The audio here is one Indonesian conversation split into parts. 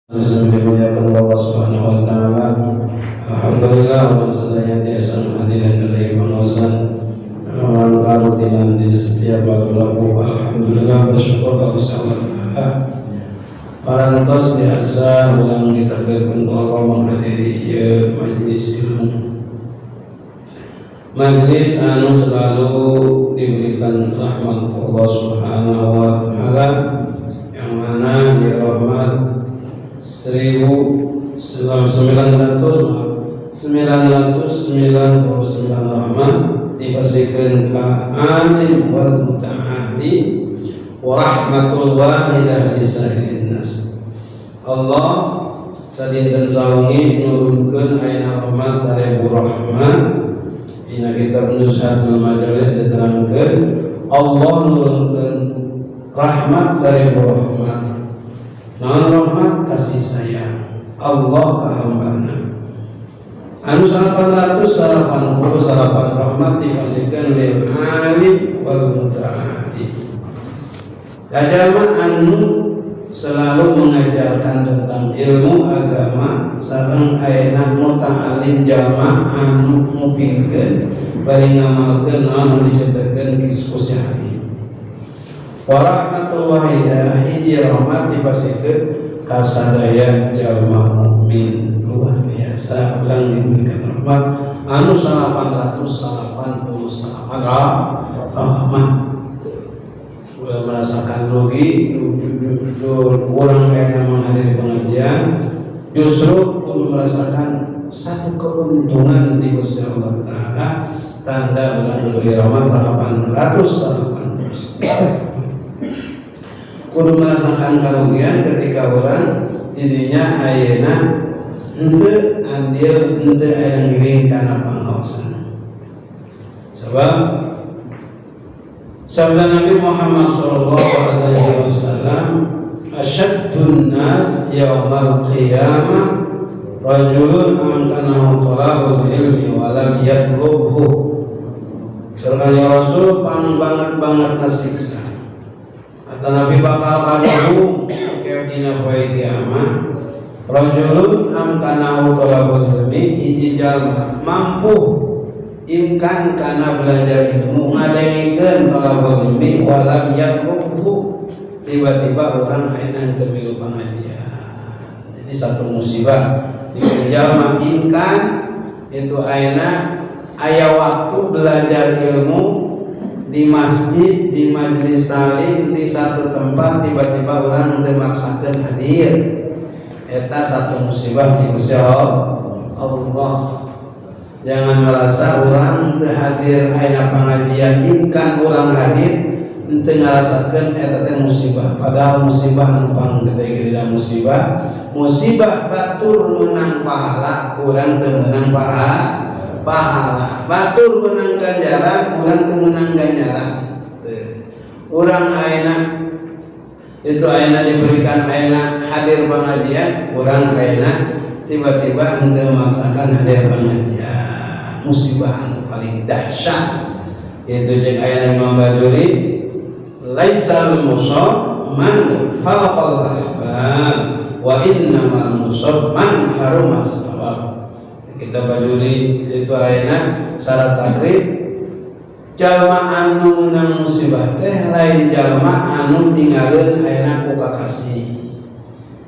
Dimuliakan Allah Subhanahu wa taala. Alhamdulillah wa sallallahu asan hadirin dari pengawasan lawan karutinan di setiap waktu laku. Alhamdulillah bersyukur kepada Allah taala. Parantos biasa ulang ditakdirkan Allah menghadiri majelis ilmu. Majelis anu selalu diberikan rahmat Allah Subhanahu wa taala, yang mana ya rahmat 1999 rahmat dipasihkan ka alim wal muta'ali wa rahmatul wahidah lisahirin nas. Allah sadinten sawengi nurunkeun ayeuna rahmat 1000 rahmat dina kitab Nuzhatul Majalis diterangkeun Allah nurunkeun rahmat 1000 rahmat. Naon rahmat? Kasih sayang Allah ka hambana. Anu 880 rahmat dipasihkan lil alim wal muta'ali. Kajama anu selalu mengajarkan tentang ilmu agama sareng ayeuna muta'alim jalma anu mupikeun bari ngamalkeun anu diceutakeun diskusi hati. Wa rahmatullahi hiji rahmat dipasihkeun ka sadaya jalma mukmin. Luar biasa ulang diberikan rahmat anu 889 rahmat. Udah merasakan rugi kurang kayaknya menghadiri pengajian, justru kudu merasakan satu keuntungan di Gusti Allah taala, tanda ulang diberi rahmat 880. Kudu merasakan kerugian ketika orang intinya ayeuna henteu andil henteu aya ngiring kana pangaosan. Sebab sabda Nabi Muhammad sallallahu alaihi wasallam, asyaddun nas yaumal qiyamah rajulun amkanahu talabul ilmi wa lam yatlubhu. Surga Rasul pang banget nasiksa. Kata Nabi bakal kandung kayak dina poe kiamat rajulun amkanahu talabul ilmi, hiji jalma mampu imkan kana belajar ilmu ngadengkeun talabul ilmi walam yatlubhu, tiba-tiba orang ayeuna teu milu pangajian. Jadi satu musibah di jalma imkan itu ayeuna aya waktu belajar ilmu di masjid, di majelis talim, di satu tempat, tiba-tiba orang memaksakan hadir. Eta satu musibah di Gusti Allah. Jangan merasa orang teu hadir ayeuna pengajian imkan orang hadir teu ngarasakeun eta teh musibah. Padahal musibah anu panggede-gedena musibah batur menang pahala, urang teu menang pahala. Batur menang ganjaran, urang teu menang ganjaran. Urang ayeuna itu ayeuna diberikan ayeuna hadir pengajian, urang ayeuna tiba-tiba henteu memaksakan hadir pengajian. Musibah anu paling dahsyat yaitu jeung ayeuna Imam Baduri, laisal musab man falaqal ahbab wa innamal musab man harumas sawab. Kita Baduri itu ayeuna syarat takrib jalma anu meunang musibah teh lain jalma anu tinggalin ayeuna ku kakasih.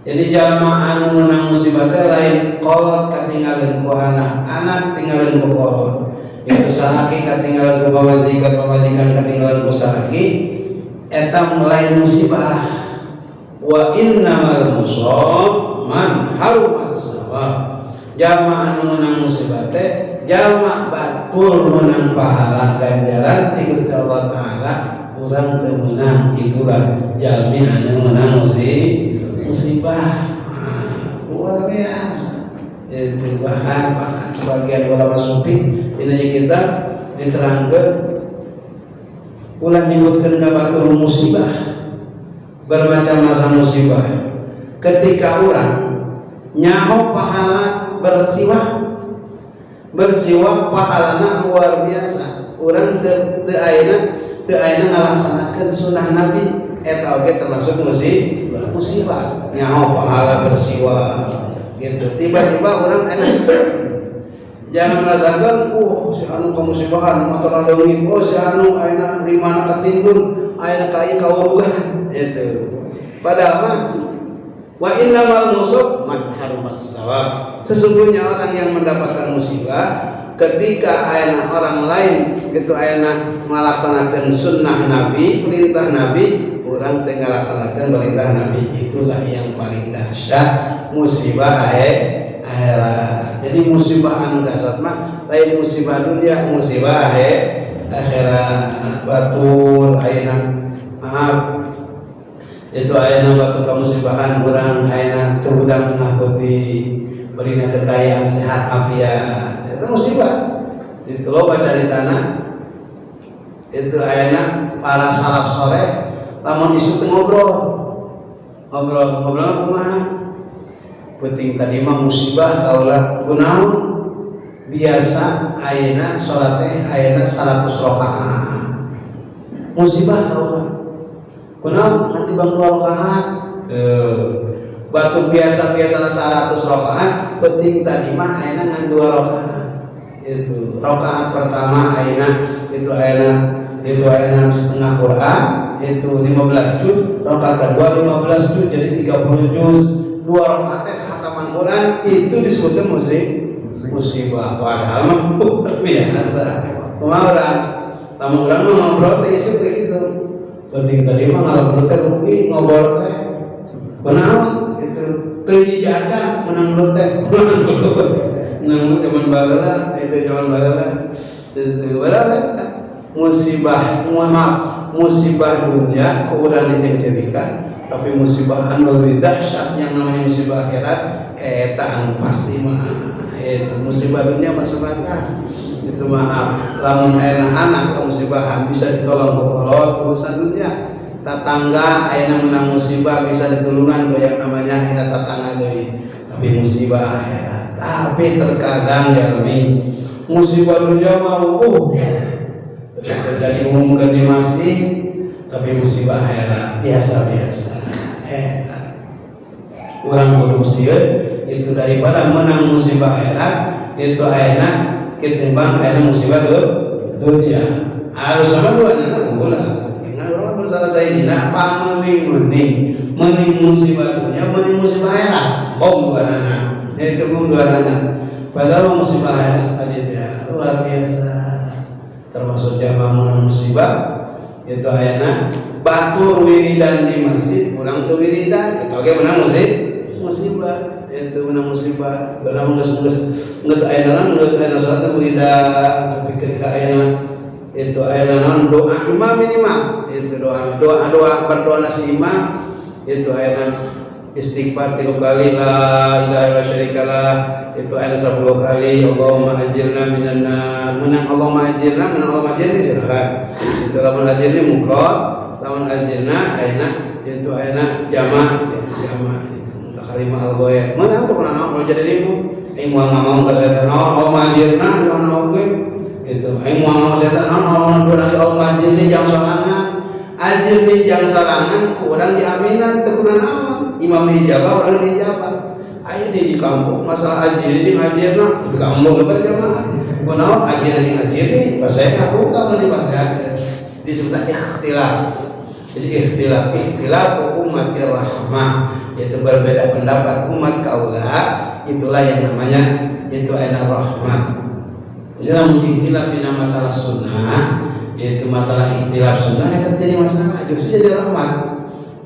Jadi jalma anu meunang musibah teh lain kolot katinggalin ku anak tinggalin ku kolot. Itu salaki katinggalin ku pamajikan katinggalin ku salaki, eta lain musibah. Wa innamal musab man harumas sawab. Jalma anu menang musibah teh jalma batul menang pahala ganjaran ti Gusti Allah taala, urang teu menang. Itulah jalmi anu menang musibah. Luar biasa. Itu bahkan sebagian ulama sufi dina kita diterangkeun ulah nyebutkeun ka batul musibah bermacam-macam musibah. Ketika urang nyaho pahala bersiwak pahalana luar biasa. Urang teu ayeuna ngalaksanakeun sunah Nabi, eta oge termasuk musibah. musibah nyaho pahala bersiwa gitu. Tiba-tiba orang enak, jangan merasakan si anu kemusibahan motor ada leungit, si anu ayeuna di mana katimbun ayeuna ka ieu kaurugan gitu. Padahal mah wa innamal musab man harumas sawab, sesungguhnya orang yang mendapatkan musibah ketika ayeuna orang lain gitu ayeuna melaksanakan sunnah Nabi, perintah Nabi, orang tengah laksanakan perintah Nabi, itulah yang paling dahsyat musibah akhirat. Jadi musibah anu dahsyat mah lain musibah dunia, musibah akhirat. Batur ayeuna maaf itu ayeuna batu kamusibahan urang ayeuna teu udang ngakuti berina kekayaan sehat afiat. Itu musibah. Itu lo baca di tanah. Itu ayeuna para salaf soleh lamun isu ngobrol kumaha? Penting tadi mah musibah kaulah kunaon? Biasa ayeuna salat teh ayeuna 100 rakaat. Musibah kaulah. Kunaon nanti bang 2 rakaat. Batu biasa 100 rakaat, penting tadi mah ayeuna ngan 2 rakaat. Itu rakaat pertama ayeuna itu ayeuna setengah Quran, itu 15 juz, rakaat kedua 15 juz jadi 30 juz. 2 rakaat teh hataman Quran itu disebutkan musibah. Padahal mah biasa. Kumaha urang? Lamun urang mah ngobrol teh isu kayak gitu. Penting tadi mah ngalamun teh rugi ngobrol teh. Kunaon? Itu teu jajan menang lu teh. Menang teman baheula, itu zaman baheula. Itu berapa? Musibah dunia kemudian dicengcerikan, tapi musibah anu lebih dahsyat yang namanya musibah akhirat eta anu pasti mah itu musibah dunia mah sebatas itu maaf lamun ayeuna anak kemusibahan bisa ditolong ku Allah urusan dunia, tetangga ayeuna menang musibah bisa ditulungan yang namanya eta tetangga deui, tapi musibah akhirat tapi terkadang jalmi musibah dunia mah terjadi umumkan di masjid, tapi musibah akhirat biasa-biasa. Orang bodoh sieun itu daripada menang musibah akhirat itu ayeuna ketimbang ayeuna musibah dunia. Harus sama duanya ulah. Ingat orang bersalah saya dina mending musibah dunia, mending musibah akhirat. Bom duanana. Itu bom duanana. Padahal musibah akhirat tadi dia luar biasa. Termasuk jamaah menang musibah itu ayeuna batur wiridan di masjid, urang teu wiridan eta oge menang musibah itu menang musibah. Karena geus ayeuna salat wiridan, tapi ketika ayeuna itu ayeuna doa imam minimal itu doa berdoa si imam itu ayeuna istighfar 3 kali la ilaha illa syarikalah itu ada 10 kali Allahumma ajirna minan nar. Menang Allahumma ajirna silakan. Itu lamun ajirna mufrad, lamun ajirna ayeuna itu ayeuna jama' itu kalimah al-ghaib. Menang tuh kana jadi ribu. Aing moal ngomong ka setan Allahumma ajirna di mana oge. Itu aing moal ngomong setan Allahumma ajirni jang sorangan. Ajirni jang sorangan ku urang diaminan teu kunaon amal. Imam dijabah urang dijabah. Ayo di kampung masalah ajir di ajirna di kampung lebat jamaah. Kunaon ajir di bahasa aku kalau di bahasa disebut ikhtilaf. Jadi ikhtilaf umat rahmah, yaitu berbeda pendapat umat kaulah, itulah yang namanya itu aina rahmah. Dalam ikhtilaf di masalah sunnah, yaitu masalah ikhtilaf sunnah itu jadi masalah justru jadi rahmat.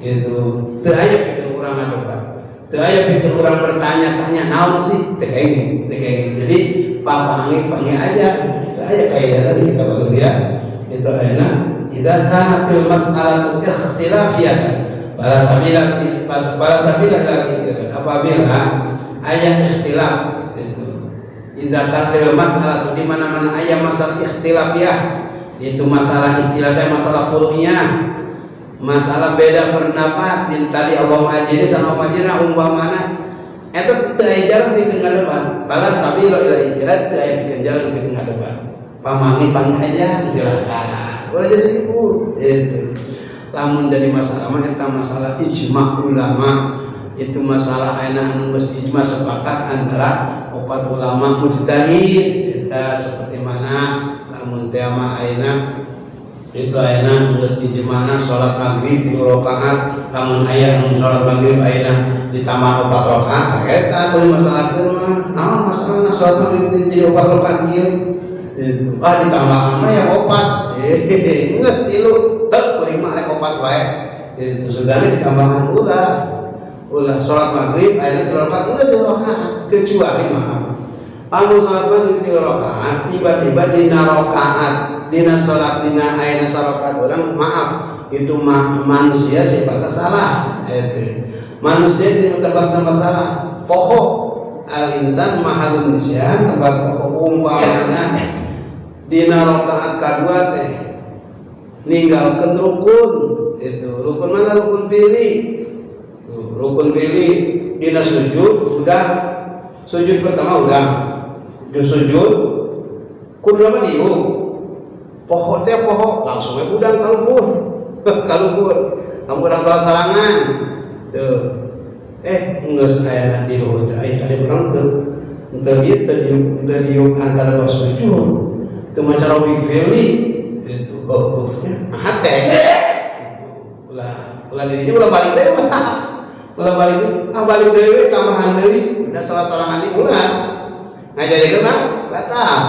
Itu teu aya pikir urang ngadebat. Saya pikir orang bertanya-tanya naon sih kayak gini. Jadi panggil aja. Kayak tadi kita baru lihat itu ayeuna idza kanatil mas'alatu ikhtilafiyah bala sabila apabila ayat ikhtilaf itu idza kanatil mas'alatu di mana-mana ayat masalah ikhtilafiyah itu masalah ikhtilafnya masalah furu'iyah, masalah beda pendapat di tadi Allah majiri sama majirna umpamana eta teu aya jalan pikeun ngadebat bala sabila ila ijrad teu aya pikeun jalan pikeun ngadebat pamanggi aja silakan boleh jadi ibu itu lamun jadi masalah mah eta masalah ijma ulama, itu masalah ayeuna anu geus ijma sepakat antara opat ulama mujtahid. Eta seperti mana lamun teh mah ayeuna itu ayeuna geus ijmana salat maghrib 3 rakaat, lamun aya anu salat maghrib ayeuna ditambah 4 rakaat, eta teu masalah teu mah naon masalahna salat maghrib jadi 4 rakaat kieu. Itu ditambah mah ya 4. Geus 3 teu kuring mah rek 4 wae. Itu sugana ditambahan ulah salat maghrib ayeuna 3 rakaat geus 3 rakaat, kecuali mah anu salat maghrib 3 rakaat tiba-tiba dina rakaat dina salat dina ayeuna salat urang maaf itu manusia sifatnya salah. Itu manusia tidak tempat salah. Pokok al-insan mahalun nisyan, tempat pokok umpamanya dina rakaat kadua teh ninggalkeun rukun. Itu rukun mana? Rukun pilih. Rukun pilih dina sujud udah, sujud pertama udah, sujud kudu mah diuk. Pokok teh pokok langsung we udang kalupur. Kalupur. Kamu urang salat sarangan. Tuh. Geus aya di luhur aya tadi urang teu diuk antara dua sujud. Teu maca rawi fili itu hate. Ulah di dieu ulah balik deui. Ulah balik deui tambahan deui udah salat sarangan diulang. Ngajajeun mah batal.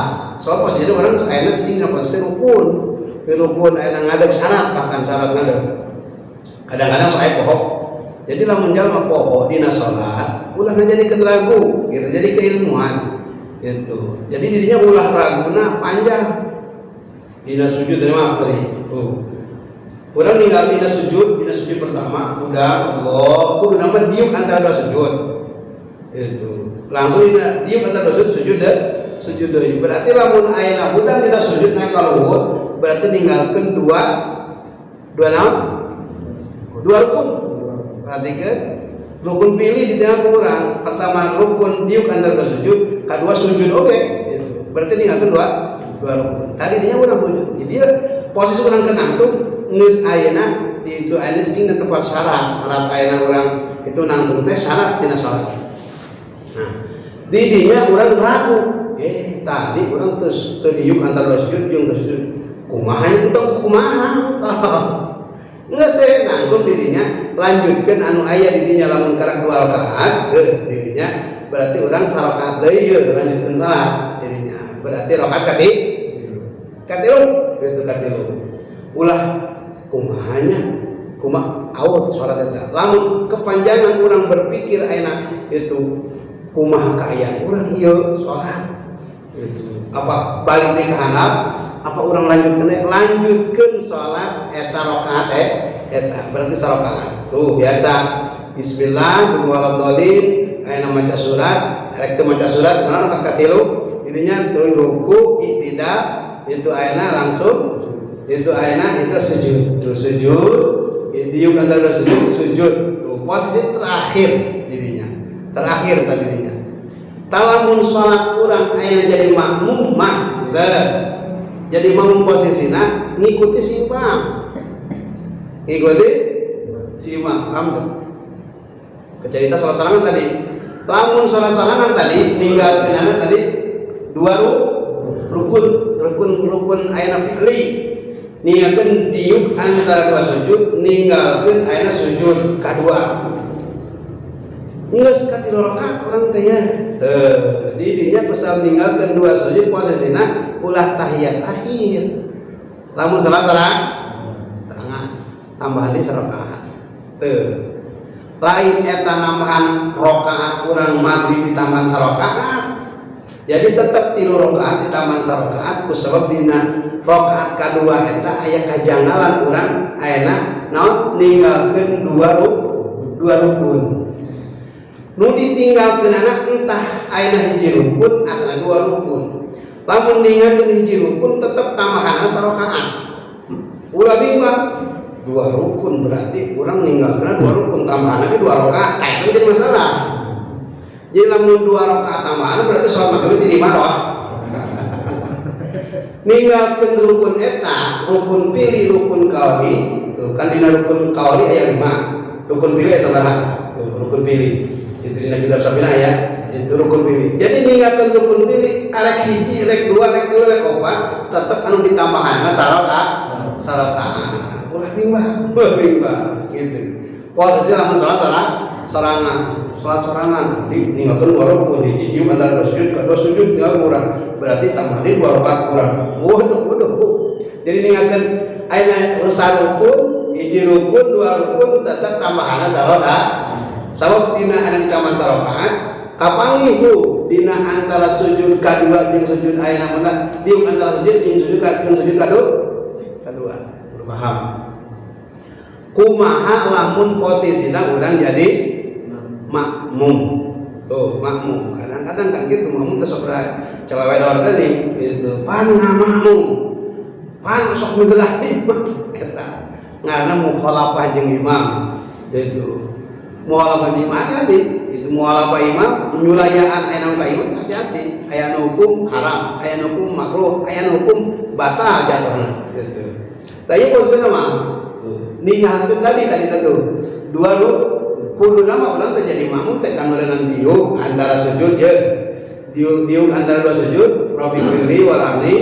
Soal posisi orang ayeuna cing na posisi rukun ayeuna ngadeg syarat, bahkan syarat ngadeg. Kadang-kadang soal pohok. Jadi lamun jalma pohok dina salat, ulah ngajadikeun ragu, gitu. Jadi keilmuan. Gitu. Jadi dirinya ulah raguna panjang. Dina sujud maaf tadi. Urang ninggal dina sujud pertama udah Allah, kudu nama diuk antara dua sujud. Itu. Langsung diuk antara dua sujud deui. Berarti lamun ayeuna budang dina sujud naik ka luhur, berarti ninggalkeun dua naon? Dua rukun. Perhatikan rukun pilih di tengah kurang. Pertama rukun diuk antara dua sujud, kedua sujud oke. Gitu. Berarti ninggalkeun dua rukun. Tadi dia urang sujud. Jadi dia posisi urang kenang tuh geus ayeuna di itu ayeuna sing tempat syarat ayeuna urang itu nangtung teh syarat tina salat. Nah, di dinya urang ragu. Tadi orang terdiuk antara sujud jeung sujud. Kumaha itu tong kumaha? Nggak saya nanggung dirinya lanjutkan anu aya di dinya lamun karang 2 rakaat dirinya berarti orang sarakaat deui yeuh lanjutkeun salat dirinya. Berarti rakaat katilu gitu katilu. Ulah kumahanya kumaha aut salat eta. Lamun kepanjangan urang berpikir ayeuna itu kumaha kaayaan urang ieu salat. Apa balik ke handap apa orang lanjutkan sholat eta rakaat eta berarti sarakaat tuh biasa bismillah bismillahirrahmanirrahim ayeuna maca surat rek teu maca surat karena rakaat katilu ininya tuluy ruku i'tidal itu ayeuna langsung itu ayeuna itu sujud diuk antara sujud tuh posisi terakhir tadinya. Talamun sholat urang ayeuna jadi makmum mah jadi makmum posisina ngikuti si imam. Paham tuh? Kecerita sholat sarangan tadi. Lamun sholat sarangan tadi ninggalkeunana tadi 2 rukun ayeuna fi'li. Ninggalkeun diuk antara 2 sujud, ninggalkeun ayeuna sujud kadua. Geus katilu rakaat urang teh ya. Didinya pesal ninggalkeun 2 sujud posisina ulah tahiyat akhir. Lamun salat-salat sarangan tambahan di sarakaat. Lain eta nambahan rakaat urang maghrib ditambahan sarakaat. Jadi tetep 3 rakaat ditambahan sarakaat kusabab dina rakaat kadua eta aya kajanggalan urang ayeuna naon ninggalkeun 2 rukun. Nu ditinggalkeun anak entah ayeuna hiji rukun atau 2 rukun. Lamun ninggalkeun hiji rukun tetep tambahan sarakaat. Ulah bingung 2 rukun berarti urang ninggalkeun 2 rukun tambahan lagi 2 rakaat. Itu jadi masalah. Jadi lamun 2 rakaat tambahan berarti salat maghrib di maroh. Ninggalkeun rukun eta, rukun pilih rukun kawi, Tuh, kan dina rukun kauli aya 5. Rukun pilih sabaraha? Tuh, rukun pilih. Itu dina kitab Sabina ya. Itu rukun pilih. Jadi ninggalkeun rukun pilih rek hiji, rek 2, rek 3, rek 4 tetep anu ditambahanna salat. Ulah bimbang gitu. Posisi lamun sorangan. Salat sorangan. Jadi ninggalkeun 2 rukun hiji dieu antara sujud ka sujud tinggal kurang. Berarti tambahin 2 rakaat kurang. Waduh. Jadi ninggalkeun aya rukun, hiji rukun, 2 rukun tetep tambahanna salat. Sabab dina anu ditaman salat kapangi itu dina antara sujud kadua jeung sujud aya namunna di antara sujud jeung sujud kadua. Paham? Kumaha lamun posisina urang jadi makmum. Tuh, makmum. Kadang-kadang kan gitu makmum teh sok celewe dor teh gitu. Pan makmum. Pan sok milah eta. Ngaranna mukhalafah jeung imam. Gitu. Mukhalafah jeung imam hati. Itu mukhalafah imam nyulayaan aya naon ka imam hati-hati. Aya hukum haram, aya hukum makruh, aya hukum batal jatuhna gitu. Tadi posisinya mah ninggalkeun tadi tuh 2 kudu nama urang teh jadi makmum teh kan meureunan diuk antara sujud ye. Diuk antara 2 sujud, Rabbi pilih walani.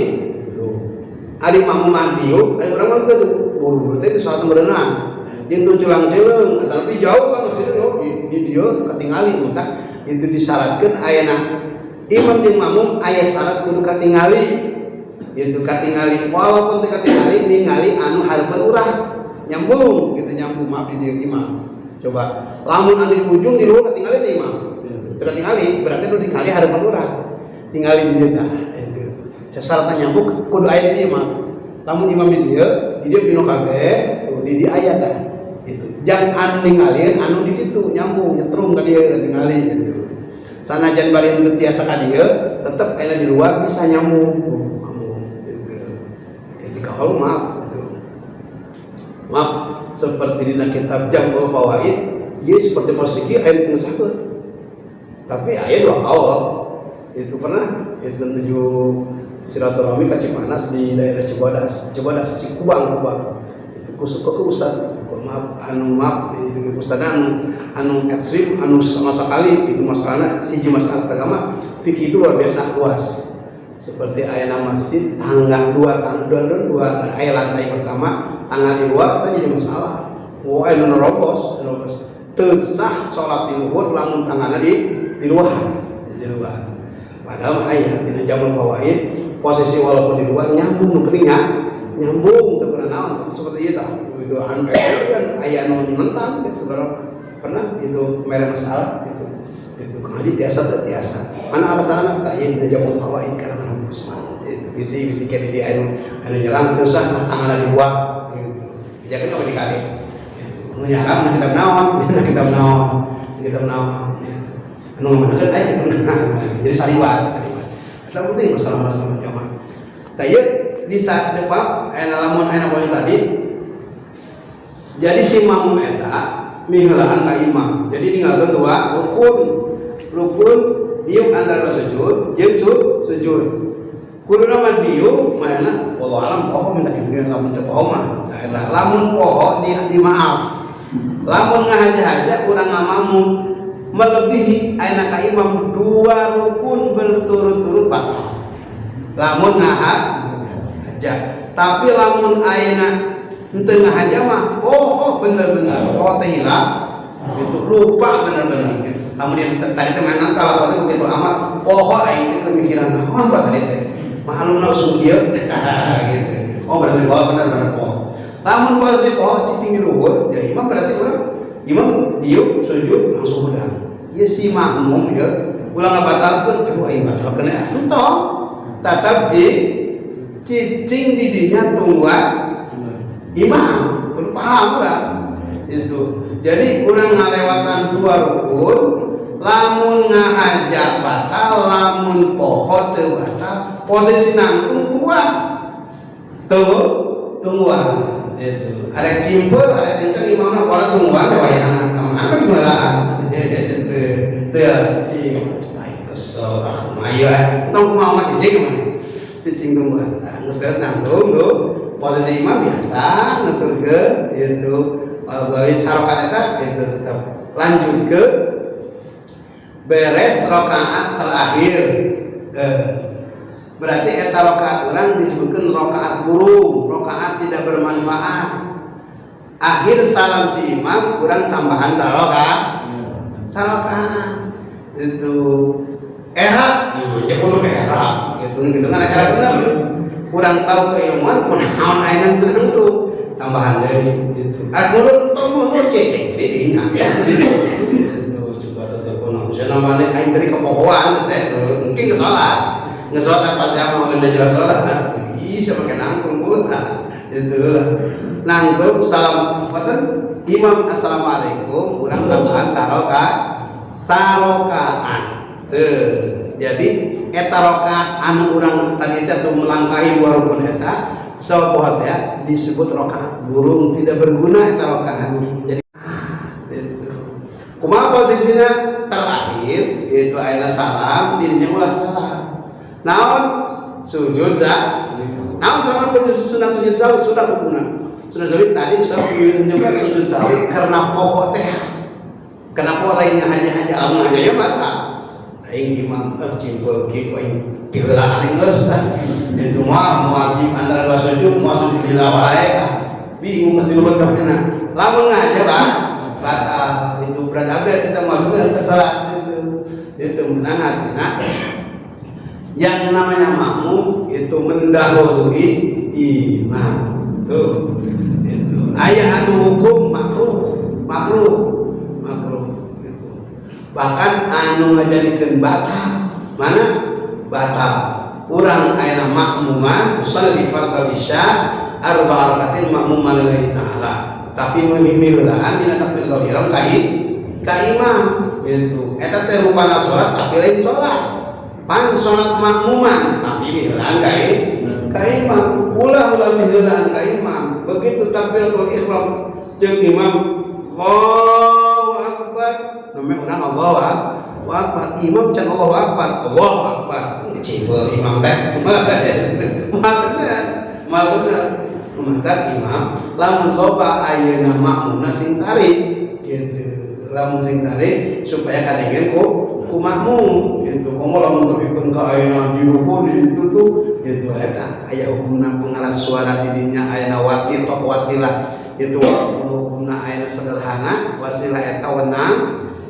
Ari makmum diuk, ari urang mah teh buru teh salat meureunan. Jeung culang ceuleung tapi jauh kan maksudnya di dieu katingali entah itu disyaratkeun ayana imam jeung makmum aya syarat kudu katingali. Itu katingali walaupun teu katingali ningali anu hareupeun urang nyambung gitu maaf di dieu imam. Coba lamun anu di ujung di luar katingali teh imam. Teu katingali berarti nu ditingali hareupeun urang. Tingali di dieu tah itu. Syaratna nyambung kudu aya di imam. Lamun imam di dieu pinu kabeh di dieu aya tah. Itu jangan ninggalin anu di ditu nyambung nyetrum ka dieu tingali gitu. Sanajan bari teu tiasa ka dieu tetep aya di luar bisa nyambung. Kalau maaf seperti di kitab Jamul Fawaid ia seperti posisi ayat yang sakit tapi ayat 2 awal itu pernah itu menuju silaturahmi ke Cipanas di daerah Cibodas Cikubang itu keusan maaf itu keusan anu ekstrim anu sama sekali itu masalahnya siji masalah pertama fikih itu luar biasa luas. Seperti ayat masjid tangga 2 ayat lantai pertama tangga di luar kita jadi masalah. Wah anu nerobos teu sah salat di luhur lamun tanganna di luar. Padahal aya dina Jamul Fawaid posisi walaupun di luar nyambung nyambung teu pernah naon seperti itu itu anu kan aya anu mentang seberapa pernah itu mere masalah itu kali biasa mana alasanna tak ieu dina Jamul Fawaid karena itu bisi kene di anu nyerang teu sah tanganna di luar gitu. Jadi kalau dikali anu nyerang kitab naon anu manakeun aya kitab jadi saliwat eta penting masalah jamaah tah ieu di saat depan lamun aya poin tadi jadi si makmum eta miheulaan ka imam jadi ninggalkeun 2 rukun diuk antara sujud jeung sujud kudu nama diuk mana wallahu alam poho minta kieu lamun teu poho mah lamun poho di maaf lamun ngahaja-haja urang ngamamu melebihi ayeuna ka imam 2 rukun berturut-turut batal lamun ngahaja tapi lamun ayeuna henteu ngahaja mah bener-bener poho teh hilang itu lupa bener-bener lamun dia tadi teh mana kalau teh begitu amat poho aing kemikiran naon buat tadi teh mahaluna usung kieu gitu. Berarti benar poho. Lamun posisi poho cicing di luhur, ya imam berarti imam diuk sujud langsung udah. Ieu si makmum ya ulah ngabatalkeun aduh aing batalkeun entong. Tetap cicing di dinya tungguan imam. Kudu paham urang. Itu. Jadi urang ngalewatan 2 rukun lamun ngahaja batal lamun poho teu batal posisi nangtung tungguan itu ada cimpul ada kencang imamna pola tungguan wayahna mana gimana teu kesel mayu entong kumaha mah cicing mana cicing tungguan geus beres nangtung posisi imam biasa nuturkeun itu balik sarokat eta itu tetap lanjut ke beres rakaat terakhir. Berarti eta rakaat urang disebutkan rakaat burung, rakaat tidak bermanfaat. Akhir salam si imam urang tambahan sarokat itu era ya kudu era gitu kan era bener kurang tahu keilmuan pun naon aya teu tambahan deui gitu anu tong cecek di ingat ya itu coba tetep kunaon namanya aing dari kepohoan teh mungkin ke salat ngesalat pas sama udah jelas salat ih sampe nangtung buta itu nangtung salam wonten imam assalamualaikum urang tambahan sarokaan jadi eta rakaat anu urang tadi teh melangkahi dua rukun eta sapohot ya disebut rakaat burung tidak berguna eta rakaat. Jadi itu kumaha posisina terakhir itu aya salam dirinya ulah salam naon sujud naon salam sunah sujud sawi sudah hukumna sudah sawi tadi saya juga sujud sawi karena pokok teh kenapa lainnya hanya Allah hanya ya mata aing imam cimpul kieu aing diheula geus itu mah wajib antara dua sujud masuk di wae bingung mesti beberna lamun ngaja batal itu berada kita mah bener kesalahan itu menangat yang namanya makmum itu mendahului imam tuh itu aya anu hukum makruh bahkan anu ngajadikeun batal mana batal urang aya makmuman usalli fardhu isya arba'a rakaatin makmuman lillahi ta'ala tapi muhimmilaan dina takbir ihram ka imam gitu eta teh rupana salat tapi lain salat pan salat makmuman tapi miheulaan ka imam ulah miheulaan ka imam begitu takbir ihram jeung imam Allahu akbar namanya orang Allahu akbar imam can Allahu akbar cibel imam teh mah bener mantap imam lamun loba ayeuna makmumna sing tarik gitu lamun sing tarik supaya kadengen ku makmum gitu komo lamun tepikeun ka ayeuna di ruku di itu tuh gitu eta aya hukumna pengaras suara didinya ayeuna wasilah itu hukumna ayeuna sederhana wasilah eta wenang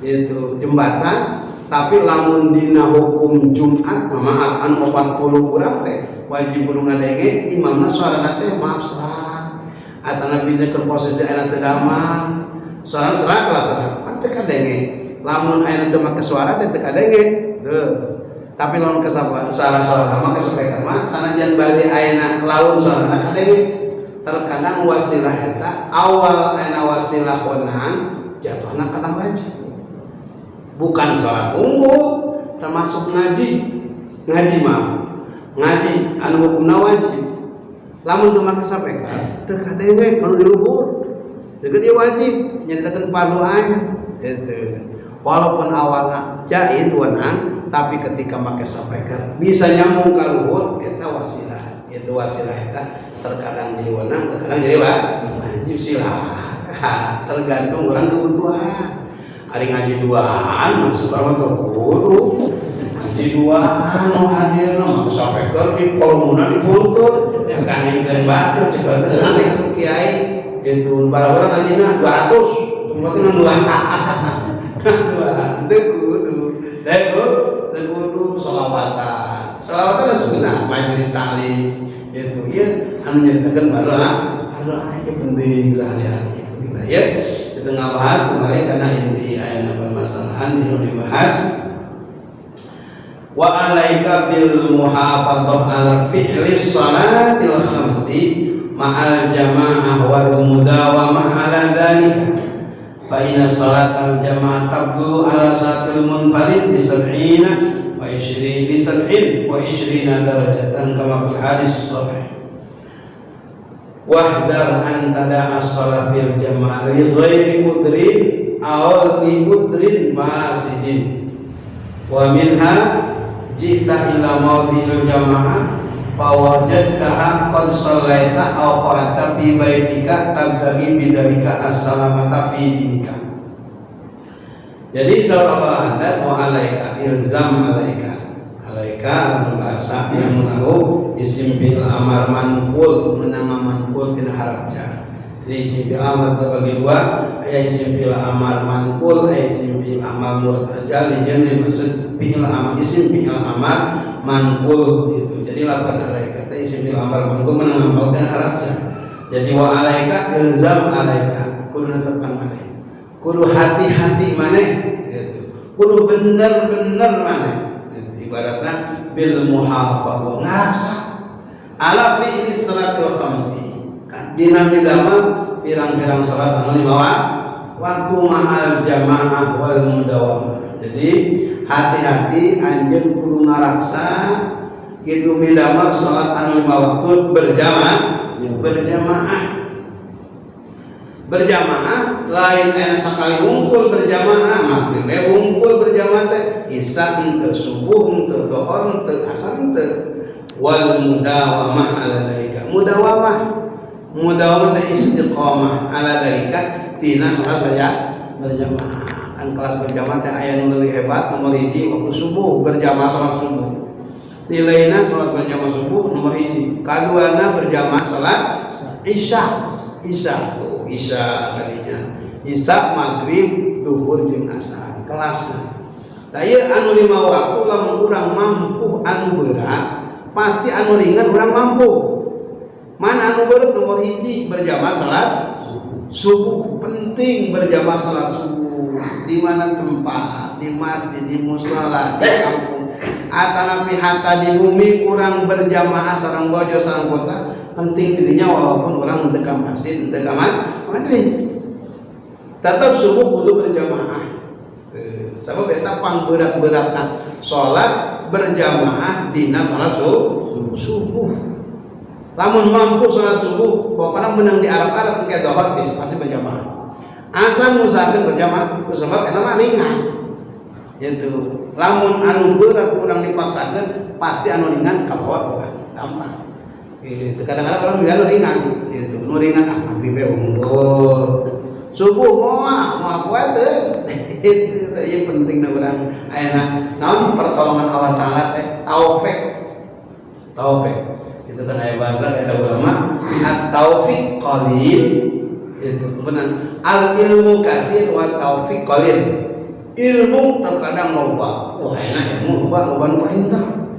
itu jembatan tapi lamun dina hukum Jumat maaf anu 40 urang teh wajib kudu ngadenge imamna suarana teh maaf serak atana pindah ke posisi aya teu damang suara serak lah serak teh kadenge lamun aya teu make suara teh teu kadenge teu tapi lamun salah suara mah kesampaikan mah sanajan bade ayeuna laun suarana kadenge terkadang wasilah eta awal aya wasilah wenang jatuhna kana wajib bukan sholat unggul termasuk ngaji anu hukumna wajib lamun teu make sampaikan teu kadewe anu di luhur teu dia wajib nyaritakeun fardu ain itu walaupun awalna jahit wenang tapi ketika make sampaikan bisa nyambung ka luhur eta wasilah itu wasilah eta terkadang jadi wenang terkadang jadi wajib silah tergantung urang kebutuhan. Ari ngaji duaan masuk baru kudu ngaji duaan nu hadirna mah sampaikeun di kolomna dipulkeun kanengkeun batu coba teh sange kiai itu barang-barang ngajina 200 mungkin 2 teu kudu shalawatan sunnah majelis taklim itu ya anu nyatakeun barang aja penting sehari-hari penting ya kita ngabahas kembali karena inti ayat permasalahan yang dibahas wa alaika bil muhafadzah ala fi'li shalatil khamsi ma'al jamaah wal mudawamah ala dzalika fa inna shalatal jamaah tablu ala salatil munfarid bi 70 wa 20 darajatan kama fil hadis sahih wahdar antada as-shalah fil jamaah li ghairi mudrin aw li mudrin masidin wa minha jita ila maudhi'il jamaah fawajadtaha qad shallaita aw qara'ta fi baitika tabtaghi bidzalika as-salamata fi dinika. Jadi seolah Anda wa alaika ilzam alaika dalam bahasa yang menaruh isim fi'il amar manqul menang manqul tidak harapnya. Jadi isim fi'il amar terbagi dua, aya isim fi'il amar manqul, aya isim fi'il amar murtajal. Yang dimaksud fi'il amar isim fi'il amar manqul itu. Jadi lafaz alaika teh isim fi'il amar manqul menang manqul tidak harapnya. Jadi wa alaika ilzam alaika kudu netepan maneh. Kudu hati-hati maneh gitu. Kudu bener-bener maneh. Ibaratnya bil muhafadzah ngarasa ala fi'li salatil khamsi dina bidama pirang-pirang salat anu lima waktu ma'al jamaah wal mudawamah. Jadi hati-hati anjeun kudu ngaraksa kitu bidama salat anu lima waktu berjamaah lain enak sekali ngumpul berjamaah maghrib ngumpul berjamaah teh isya henteu subuh henteu dhuhur henteu asar henteu wal mudawamah ala dalika mudawamah teh istiqomah ala dalika dina salat berjamaah. Kan kelas berjamaah teh aya nu leuwih hebat nomor 1 waktu subuh berjamaah salat subuh nilaina salat berjamaah subuh nomor 1 kaduana berjamaah salat isya kalinya isya maghrib duhur jeung asar kelasna. Da ieu anu 5 waktu lamun urang mampu anu berat pasti anu ringan urang mampu. Mana anu berat nomor 1 berjamaah salat subuh. Penting berjamaah salat subuh di mana tempat, di masjid, di musala, di kampung atanapi hatta di bumi urang berjamaah sareng bojo sareng putra penting dirinya walaupun orang teu ka masjid teu ka majelis tetap subuh kudu berjamaah. Sabab eta pangberat-beratna salat berjamaah dina salat subuh. Lamun mampu salat subuh pokona menang di Arab-Arab engke dhuhur bisa pasti berjamaah. Asal musakeun berjamaah sebab eta mah ringan. Gitu. Lamun anu berat urang dipaksakeun pasti anu ringan kabawa gampang. Gitu. Kadang-kadang orang bilang ringan, gitu. Ringan maghrib unggul, subuh mau kuat deh. Itu yang penting na orang. Ayana, namun pertolongan Allah Taala teh taufik. Itu kan ayat bahasa ada ulama, at-taufik qalil. Itu benar. Al ilmu katsir wa taufik qalil. Ilmu terkadang loba. Wah, enak ilmu loba nu pintar.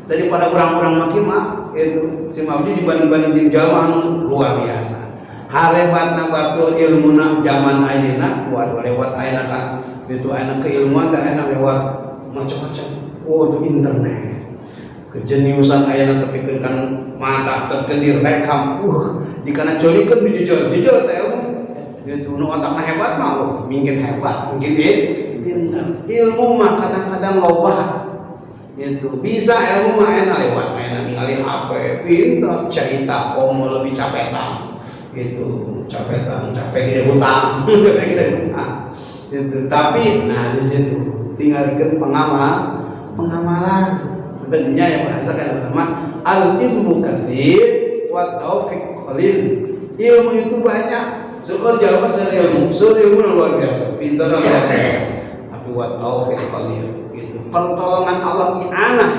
Daripada orang-orang makin mah itu si Mabdi dibanding-banding zaman luar biasa. Harebatna batul ilmuna zaman ayeuna waduh lewat ayeuna kan itu ayeuna keilmuan da ayeuna lewat macam-macam. Oh itu internet. Kejeniusan ayeuna tepikeun kan mata terkendir rekam. Dikana colikeun dijujur teh itu nu otakna hebat mah mungkin hebat, mungkin pintar. Ilmu mah kadang-kadang loba. Itu bisa ilmu mah enak lewat ningali HP pintar cerita komo lebih capetan gitu capek gede hutang gitu. Tapi nah di situ tinggalkan pengamalan tentunya yang bahasa kan pertama al ilmu katsir wa taufik qalil. Ilmu itu banyak syukur jawab ilmu luar biasa pintar luar biasa tapi wa taufik qalil. Pertolongan Allah i'anah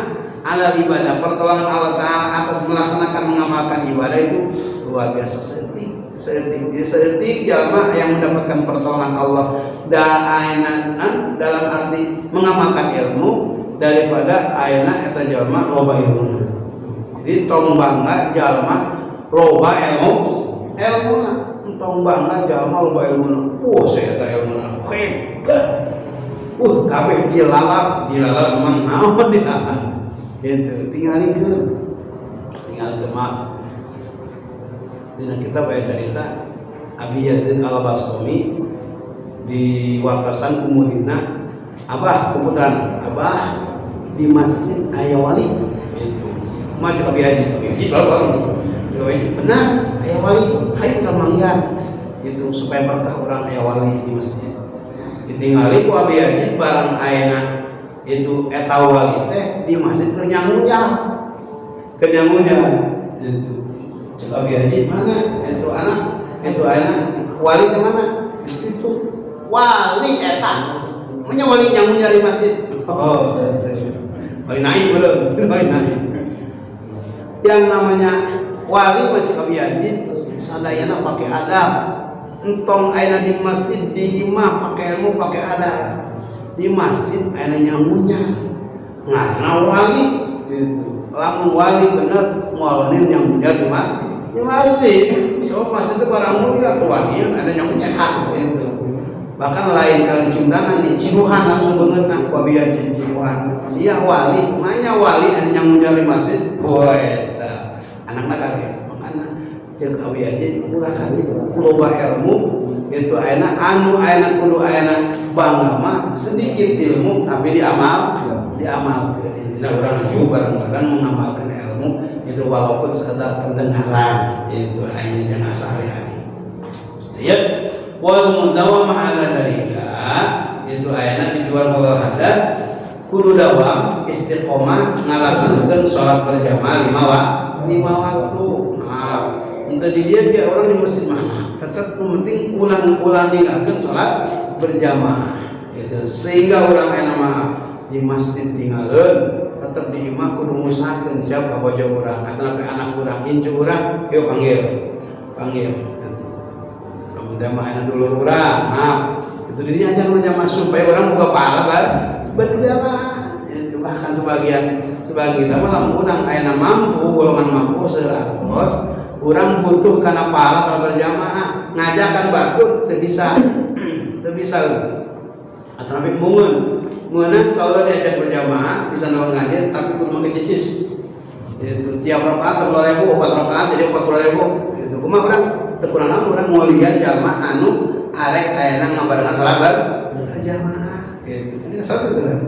ala ibadah, pertolongan Allah Ta'ala atas melaksanakan mengamalkan ibadah itu luar biasa seetik jalma yang mendapatkan pertolongan Allah dalam arti mengamalkan ilmu daripada ayeuna eta jalma loba ilmuna. Jadi tong bangga jalma loba ilmuna, tong bangga jalma loba ilmuna. Saya eta ilmuna hebat. Kabeh dilalap memang naon dilalap. Gitu, tinggalikeun maaf. Dina kita baca cerita Abi Yazid Al-Bastami di wakasan kumulina Abah keputranan Abah di masjid aya wali. Gitu. Macam Abi Haji benar aya wali, hayu ka manggihan. Gitu supaya berkah orang aya wali di masjid. Ditinggali ku Abi Haji barang ayeuna itu eta wali teh di masjid keur nyangunyah kenyangunya itu cek abi haji mana itu anak wali ke mana itu wali etan namanya wali nyangunya di masjid wali naik belum wali naik yang namanya wali macam abi haji sadayana pakai adab entong aina di masjid di imam pakai ilmu pakai adab di masjid aina nyangunya ngarana wali gitu lamun wali bener ngolonin nyangunya di masjid so masjid itu barang mulia tuh wali ada nyangunya gitu bahkan lain kali cundangan di Cibuhan langsung banget nah wabi haji Cibuhan sia wali namanya wali ada nyangunya di masjid poeta anak-anak kaget makanya jeung wabi haji ulah kali kuloba ilmu itu ayeuna anu ayeuna kudu ayeuna bangga mah sedikit ilmu tapi diamalkeun intina urang juga bareng-bareng mengamalkan ilmu itu walaupun sekedar pendengaran itu hanya jangan sehari-hari ya wal mudawamah ala dalika itu ayeuna di luar kalau ada kudu dawam istiqomah ngalaksanakeun salat berjamaah 5 waktu untuk dilihat dia orang di masjid mana tetap penting ulang-ulang ninggalkan sholat berjamaah gitu. Sehingga orang yang nama di masjid tinggalin tetap di imam kudu ngusahakeun siapa bojo urang atau anak urang incu urang yuk panggil jamaah anak dulu urang itu dia aja berjamaah supaya orang buka pahala berjamaah itu bahkan sebagian malah urang ayeuna mampu golongan mampu 100 orang butuh karena pahala salat berjamaah ngajakan batur teu bisa tapi mungeun kalau diajak berjamaah bisa nolong ngaji tapi kudu make cicis itu tiap rakaat 10.000 4 rakaat jadi 40.000 itu kumaha urang teu kurang urang mulian jamaah anu arek ayeuna ngabarengan salat berjamaah gitu ini satu itu kan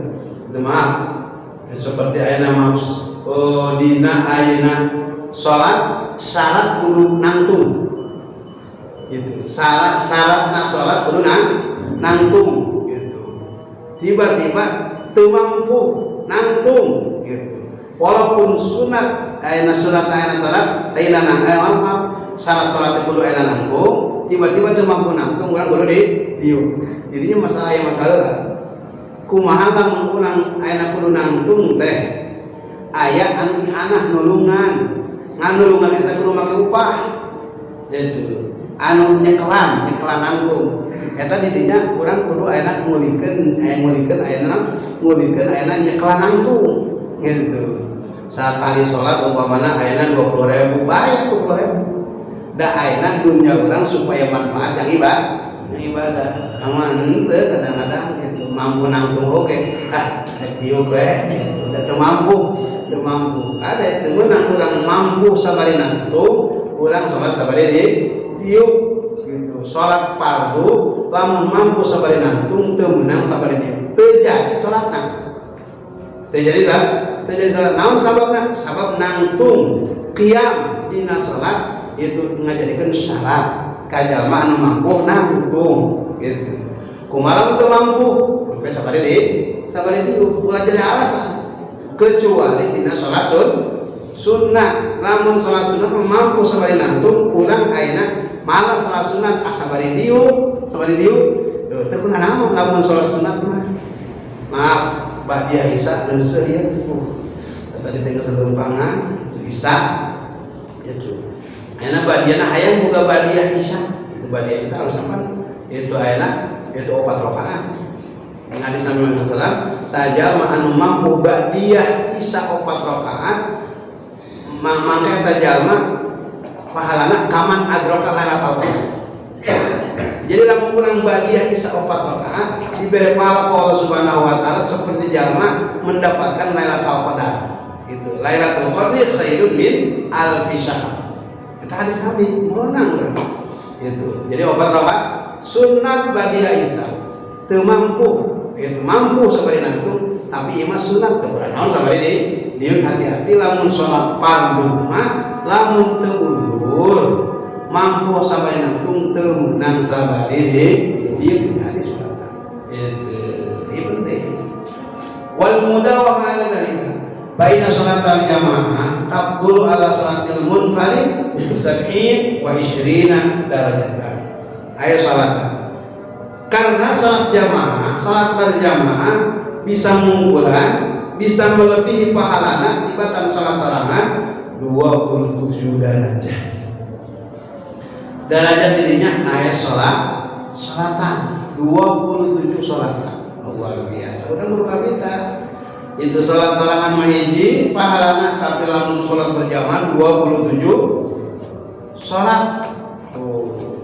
maaf seperti ayeuna dina ayeuna salat syarat kudu nangtung gitu syaratna salat kudu nangtung gitu tiba-tiba teu mampu nangtung gitu walaupun sunat ayeuna salat syarat salat kudu ayeuna nangtung tiba-tiba teu mampu nangtung urang kudu dieu jadinya masalah lah kumaha lamun urang ayeuna kudu nangtung teh aya anti anah nulungan nganulungan eta kudu make upah gitu anu nyekelan nangtung eta di dinya urang kudu ayeuna ngulikeun ayeuna nyekelan nangtung gitu saat kali salat umpamana ayeuna 20.000 bayar 20.000 da ayeuna dunya urang supaya manfaat yang ibadah aman teu kadang-kadang gitu mampu nangtung oge dieu we gitu da teu mampu ada itu menang urang mampu sabari nangtung urang salat sabari dieu gitu salat fardu lamun mampu sabari nangtung teu meunang sabari dieu teu jadi salatna teu jadi salat naon sababna sabab nangtung qiyam dina salat itu ngajadikeun syarat ka jalma anu mampu nangtung gitu kumaha teu mampu sabari dieu ulah jadi alasan kecuali dina salat sunnah lamun salat sunnah mampu sabari nangtung urang ayeuna malas salat sunnah sabari dieu teu kuna naon lamun salat sunnah mah maaf badiah isya leuseuh ieu tadi tinggal sebelumpangan bisa itu ayeuna badiana hayang boga badiah isya itu badiah isya harus sampan itu ayeuna itu 4 rakaat hadis Nabi Muhammad SAW saja anu mampu badiah isya 4 rakaat maka eta jalma pahalana kaman adroka lailatul qadar jadi lamun urang badiah isya 4 rakaat diberi pahala Allah Subhanahu wa taala seperti jalma mendapatkan lailatul qadar itu lailatul qadar khairun min alfi syahr eta hadis Nabi meunang urang itu jadi 4 rakaat sunat badiah isya teu mampu itu mampu sabari nangtung tapi ieu mah sunat teu urang naon sabari dieu hati-hati lamun salat fardu mah lamun teu ulur mampu sabari nangtung teu meunang sabari dieu hadis sunat itu penting wal mudawamah ala dalika Baina sholatal jamaah tabdulu ala sholatil munfarid sab'in wa ishrina darajatan. Ayo salatan. Karena sholat jamaah, sholat berjamaah bisa mengunggulan, bisa melebihi pahalana tibatan sholat sarangan 27 derajat. Derajat dirinya ayat sholatan 27 sholatan. Luar biasa. Udah berupa kita. Itu sholat sarangan mahiji pahalana, tapi lamun sholat berjamaah 27 sholat.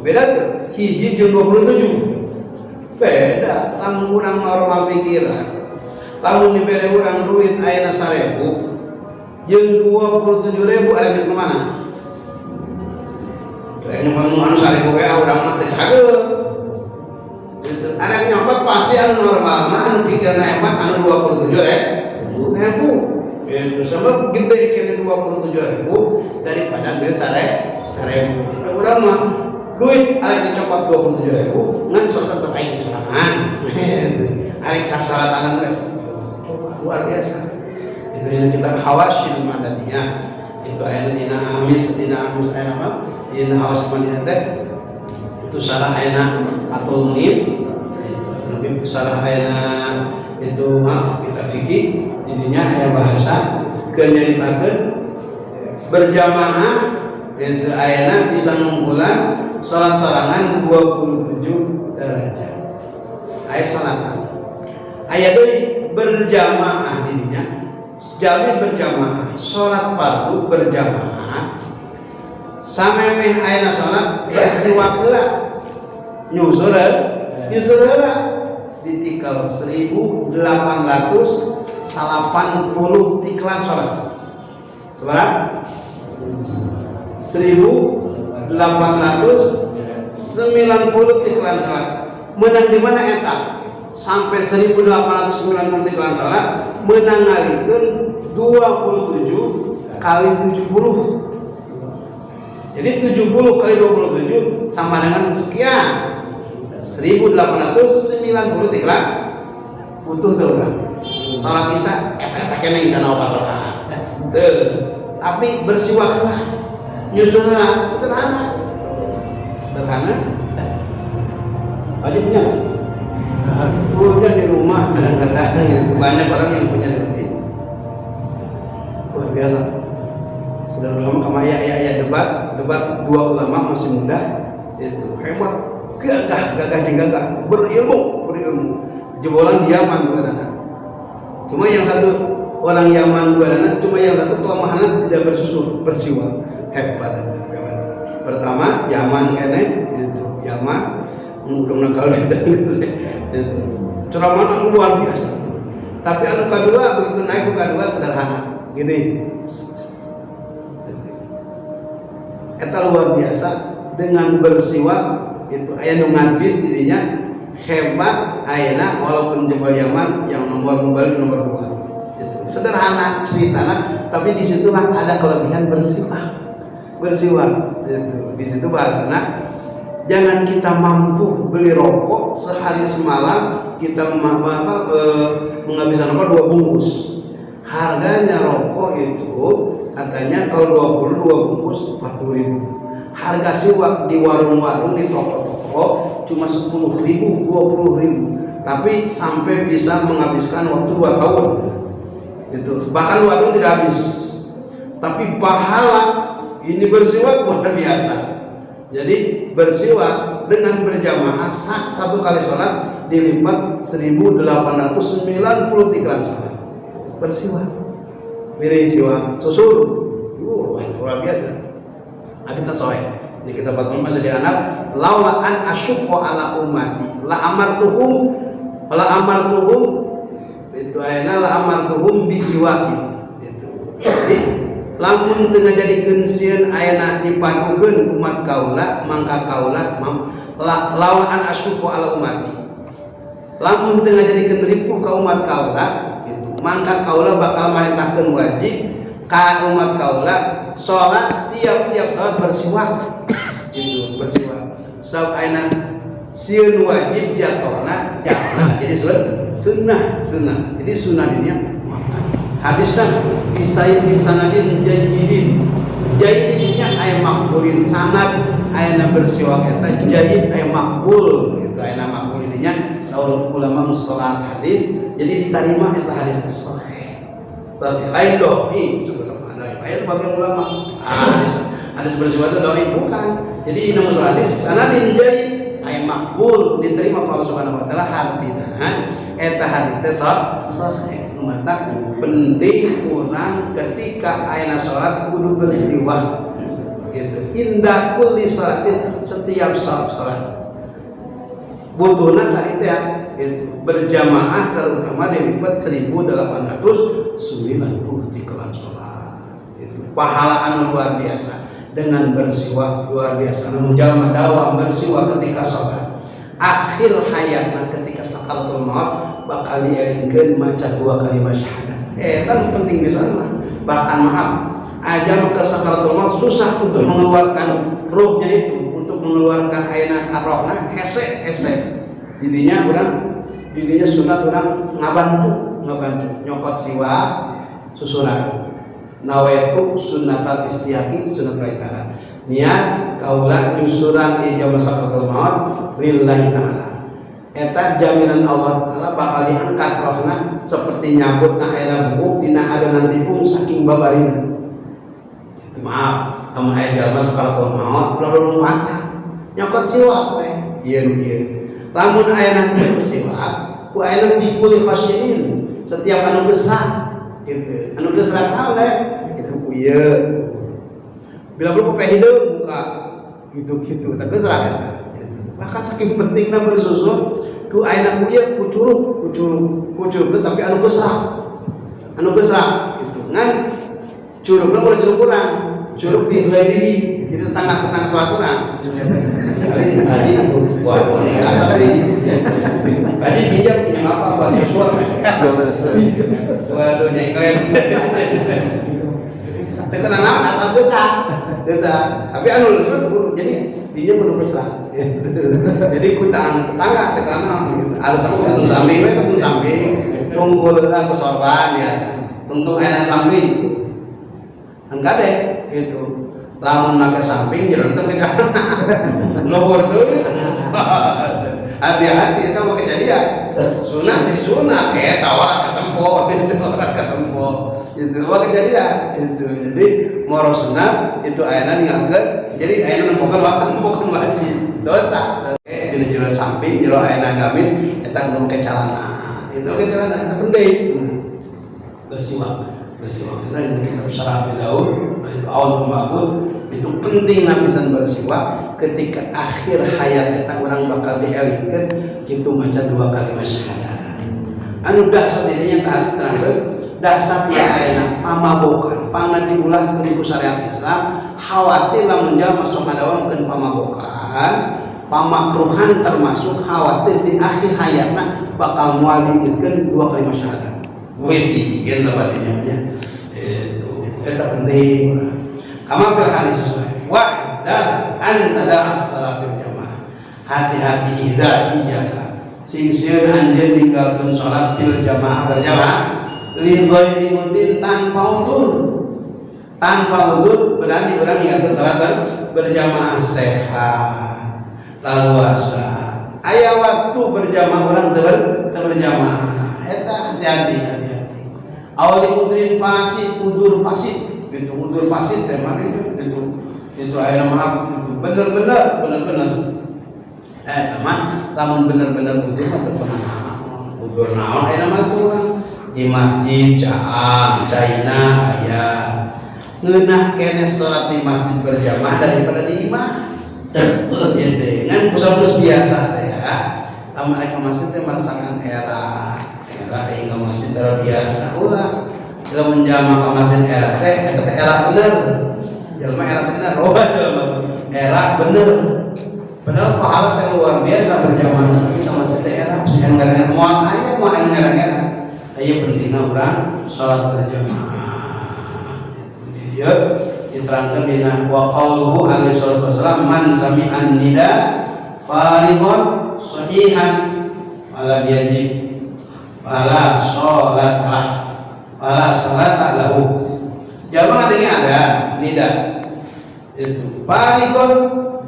Beda tuh. Hiji jeung 27. Beda, lamun urang normal pikiran, lamun dibere urang duit ayeuna 1000 jeung 27.000 aya di mana? Kayaknya anu 1000 we urang mah teh cageut. Gitu. Anak nyokot pasti anu normal mah anu pikirna hemat anu 27.000. Itu sama gede kene 27.000 daripada duit 1000. Urang mah duit arek dicopot 27.000 ngan sholat tetep aing sorangan. Arek sasalatan luar biasa. Itu dina kitab Hawasil Madaniyah. Itu aya dina amis aya apa? Dina Hawas Madaniyah teh. Itu sarah ayeuna atul munib. Lebih sarah ayeuna itu maaf kita fikih intinya aya bahasa kenyaritakeun berjamaah itu ayeuna bisa ngungkulan sholat sarangan 27 derajat. Ayat salatan. Ayat deui berjamaah dirinya. Jami berjamaah, sholat fardu berjamaah. Samemeh ayeuna sholat siwak heula. Nyusul heula ditikal 1880 tiklan sholat. Sabar? 1890 tiklan salat. Menang di mana eta? Sampai 1890 tiklan salat menang ngalikeun 27 kali 70. Jadi 70 kali 27 sama dengan sekian. 1890 tiklan butuh tuh kan. Salat Isya eta kene Isya na 4 rakaat. Tapi bersiwaklah. Nyusunnya sederhana. Aja punya. Punya di rumah kadang-kadang banyak orang yang punya duit. Wah biasa. Saudara ulama kama ya debat dua ulama masih muda itu hebat, gagah berilmu. Jebolan Yaman dua anak. Cuma yang satu orang Yaman dua anak, cuma yang satu kelemahannya tidak bersiwak. Hebat. Pertama Yaman kene itu Yaman udah nakal itu ceramah luar biasa. Tapi anu kedua begitu naik ke kedua sederhana gini. Eta luar biasa dengan bersiwak itu aya nu ngadbis dirinya hebat ayeuna walaupun jebol Yaman yang nomor 2 gitu. Sederhana ceritanya tapi disitulah ada kelebihan bersiwak itu. Di situ bahasana jangan kita mampu beli rokok sehari semalam kita menghabiskan rokok 2 bungkus. Harganya rokok itu katanya kalau 22 bungkus 40.000. Harga siwak di warung-warung di toko-toko cuma 10.000, 20.000. Tapi sampai bisa menghabiskan waktu 2 tahun. Itu bahkan 2 tahun tidak habis. Tapi pahala ini bersiwak luar biasa. Jadi bersiwak dengan berjamaah satu kali sholat dilipat 1890 tiklan sholat. Bersiwak, milih siwak, susul, luar biasa. Ada sesuai. Ini kita bakal masuk di anak. Laula an asyukku ala ummati, la amartuhum itu ayana la amartuhum bisiwaki. Itu. Jadi lamun teu ngajadikeun sieun ayeuna dipadukeun umat kaula mangka kaula lawan an asyuku ala umati. Lamun teu ngajadikeun ripuh ka umat kaula gitu mangka kaula bakal marintahkeun wajib ka umat kaula salat tiap-tiap salat bersiwak gitu bersiwak. Sabab ayeuna sieun wajib jatuhna jadi sunnah. Jadi sunnah ini habisna bisanadin jayidnya aya makbulin sanad aya bersiwak eta jayid aya makbul gitu aya makbul ininya saur ulama mustalah hadis jadi diterima eta hadis sahih lain dohi sebenarnya aya sebagian ulama hadis bersiwak itu dohi bukan jadi di nomor hadis sanadin jayid aya makbul diterima Allah Subhanahu wa taala hadisna eta hadis teh sahih mata penting kurang ketika ayeuna salat kudu bersiwak gitu indah kulli salatin setiap salat butuhna tadi teh gitu berjamaah terutama dilipat 1893 salat itu pahala anu luar biasa dengan bersiwak luar biasa namun jalma dawam bersiwak ketika salat akhir hayatna ketika sakaratul maut bakal dielingkeun maca 2 kalimat syahadat kan penting di sana bahkan maaf aja ke sakaratul maut susah untuk mengeluarkan ruhnya itu untuk mengeluarkan ayeuna rohna hese didinya sunat urang ngabantu nyokot siwak susunan nawaitu sunnatal istiyaqi sunat raitara niat kaula nyusuran di jam sakaratul maut lillahi ta'ala eta jaminan Allah Ta'ala bakal diangkat rohna seperti nyabut na ayeuna buku dina adonan tipung saking babarina itu maaf amun aya jalma sakaratul maut lalu mata nyokot siwak we ieu lamun ayeuna siwak ku ayeuna bikul khasyirin setiap anu gesrak gitu anu gesrak naon itu ku ieu bila belum hideung buka gitu tak gesrak eta bahkan saking pentingna bersusun ku ayeuna kuieu ku curug tapi anu besar gitu ngan curugna boleh curug kurang curug di heuli jadi tetangga salat kurang tadi buat asal tadi pinjam apa buat Yosua waduh nyai keren tekan anak asal besar tapi anu jadi dia belum besar jadi kutang tetangga tekan harus sama ketemu samping tunggu aku sorban biasa untuk enak samping enggak deh gitu lamun make samping jerentek ke kanan luhur tuh hati-hati itu mau kejadian sunat tawar ketempo itu mau kejadian itu jadi moro sunat itu ayeuna ninggalkeun jadi ayeuna nempokeun wajib dosa di jero samping jero ayeuna gamis eta kudu ke calana itu ke calana eta penting bersiwak kita ini kitab Syarah Abi Daud awal pembabut itu penting nabisan bersiwak ketika akhir hayat eta orang bakal dielingkeun kitu maca 2 kalimat syahadat anu dahsyat didinya tah terangkeun dasarnya ayeuna pamabokan pangna diulah ku syariat Islam khawatir lamun jalma sok ngadawamkeun pamabokan pamakruhan termasuk khawatir di akhir hayatna bakal moal diikeun 2 kalimat syahadat wesi kan batinya itu penting kama bil hadis sesuai wa dan anta as-salat bil jamaah hati-hati idza iyaka sing sieun anjeun ninggalkeun salat bil jamaah berjamaah li ghairi mudin tanpa udzur berarti orang ninggalkeun salat berjamaah sehat laluasa aya waktu berjamaah orang berjamaah eta hati-hati awal dimudirin pasit udur pasit gitu udur pasit teh mana itu aya maaf bener-bener teman lamun bener-bener udur mah teu pernah udur naon aya mah tuh di masjid caina aya ngeunah keneh salat di masjid berjamaah daripada di imah dengan pusat-pusat biasa teh ya lamun aya masjid teh merasakan era hingga masjid terbiasa ulah kalau menjama ke masjid era teh era bener jelma era bener era bener padahal pahala teh luar biasa berjamaah kita masjid era sing ngara moal aya ngara aya pentingna urang salat berjamaah dia diterangkan dina wa qauluhu alaihi wasallam man sami'an nida farihun sahihan ala yajib fala sholat lahu Jalma ada nida itu palikon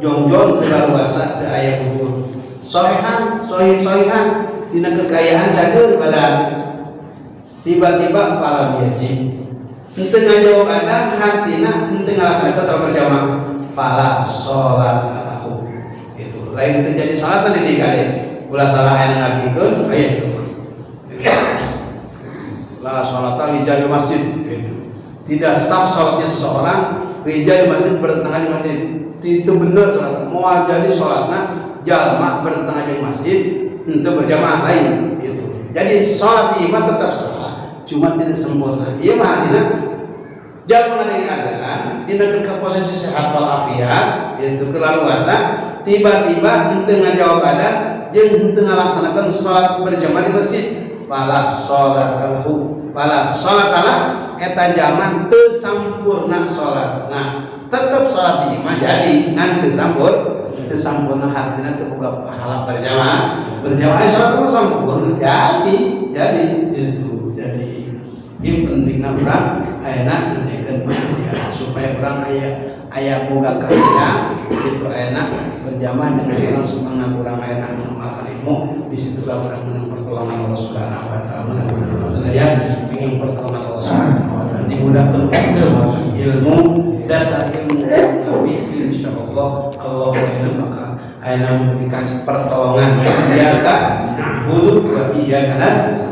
jongjong kelaluasa teu aya ukur sohihan dina kekayaan cager pada tiba-tiba pala biaji henteu ngajawab adzan hatina henteu ngalaksanakeun salat berjamaah pala salat lahu itu lain teu jadi salat di dikali ulah salah aya ngagikeun aya itu la salata li jari masjid itu tidak sah salatnya seseorang rijal masjid bertengah di masjid itu benar salat mau jadi salatna jalma bertengah di masjid untuk berjamaah lain itu jadi salat imam tetap sah cuma tidak sempurna iya mah artinya jalma ngadakan dina ke posisi sehat walafiat itu kelaluasa tiba-tiba henteu ngajawab adzan jeung henteu ngalaksanakeun salat berjamaah di masjid pala salat eta jalma teu sampurna salat nah tetap salat imam jadi ngan teu sampurna hartina teu boga pahala berjamaah salat sampurna jadi itu jadi ieu pentingna urang ayeuna ngajakeun pengajian supaya urang aya boga kaya itu ayeuna berjamaah dengan urang semangat urang ayeuna ngamalkan ilmu di situ urang menang pertolongan Allah Subhanahu wa taala mudah-mudahan sadaya ingin pertolongan Allah Subhanahu wa taala dimudahkan ilmu dasar ilmu Nabi insyaallah Allah maka ayeuna memberikan pertolongan iyyaka na'budu wa iyyaka nasta'in